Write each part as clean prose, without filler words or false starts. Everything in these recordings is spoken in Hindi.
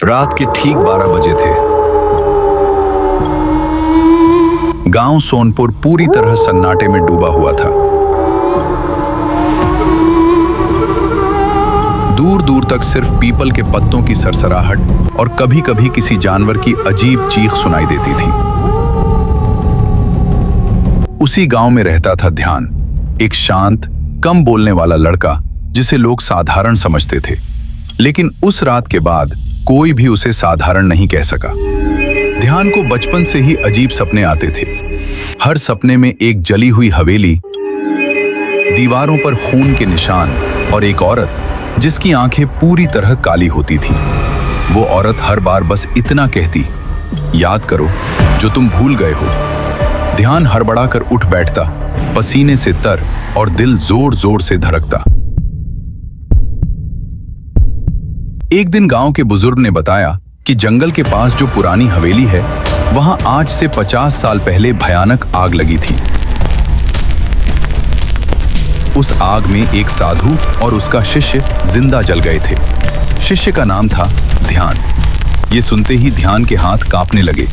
रात के ठीक 12 बजे थे। गांव सोनपुर पूरी तरह सन्नाटे में डूबा हुआ था। दूर दूर तक सिर्फ पीपल के पत्तों की सरसराहट और कभी कभी किसी जानवर की अजीब चीख सुनाई देती थी। उसी गांव में रहता था ध्यान, एक शांत, कम बोलने वाला लड़का जिसे लोग साधारण समझते थे। लेकिन उस रात के बाद कोई भी उसे साधारण नहीं कह सका। ध्यान को बचपन से ही अजीब सपने आते थे। हर सपने में एक जली हुई हवेली, दीवारों पर खून के निशान और एक औरत जिसकी आंखें पूरी तरह काली होती थीं। वो औरत हर बार बस इतना कहती, याद करो जो तुम भूल गए हो। ध्यान हड़बड़ाकर उठ बैठता, पसीने से तर और दिल जोर जोर से धड़कता। एक दिन गांव के बुजुर्ग ने बताया कि जंगल के पास जो पुरानी हवेली है, वहां आज से 50 साल पहले भयानक आग लगी थी। उस आग में एक साधु और उसका शिष्य जिंदा जल गए थे। शिष्य का नाम था ध्यान। ये सुनते ही ध्यान के हाथ कांपने लगे।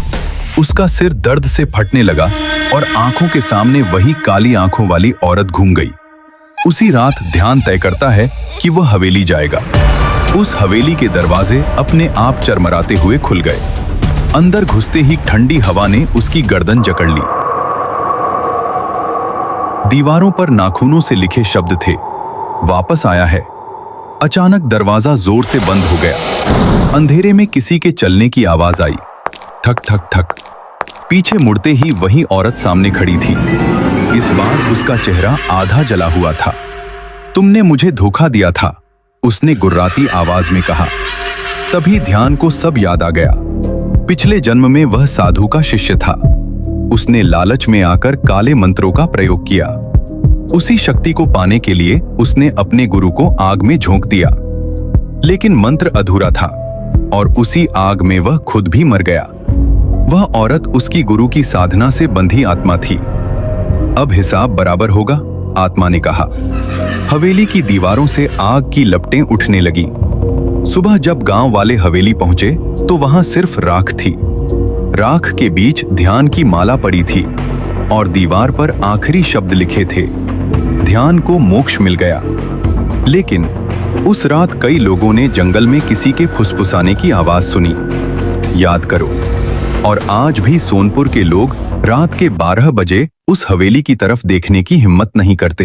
उसका सिर दर्द से फटने लगा और आंखों के सामने वही काली आंखों वाली औरत घूम गई। उसी रात ध्यान तय करता है कि वह हवेली जाएगा। उस हवेली के दरवाजे अपने आप चरमराते हुए खुल गए। अंदर घुसते ही ठंडी हवा ने उसकी गर्दन जकड़ ली। दीवारों पर नाखूनों से लिखे शब्द थे, वापस आया है। अचानक दरवाजा जोर से बंद हो गया। अंधेरे में किसी के चलने की आवाज आई, ठक ठक ठक। पीछे मुड़ते ही वही औरत सामने खड़ी थी। इस बार उसका चेहरा आधा जला हुआ था। तुमने मुझे धोखा दिया था, उसने गुर्राती आवाज में कहा। तभी ध्यान को सब याद आ गया। पिछले जन्म में वह साधु का शिष्य था। उसने लालच में आकर काले मंत्रों का प्रयोग किया। उसी शक्ति को पाने के लिए उसने अपने गुरु को आग में झोंक दिया। लेकिन मंत्र अधूरा था और उसी आग में वह खुद भी मर गया। वह औरत उसकी गुरु की साधना से बंधी आत्मा थी। अब हिसाब बराबर होगा, आत्मा ने कहा। हवेली की दीवारों से आग की लपटें उठने लगी। सुबह जब गांव वाले हवेली पहुंचे तो वहां सिर्फ राख थी। राख के बीच ध्यान की माला पड़ी थी और दीवार पर आखिरी शब्द लिखे थे, ध्यान को मोक्ष मिल गया। लेकिन उस रात कई लोगों ने जंगल में किसी के फुसफुसाने की आवाज सुनी, याद करो। और आज भी सोनपुर के लोग रात के 12 बजे उस हवेली की तरफ देखने की हिम्मत नहीं करते।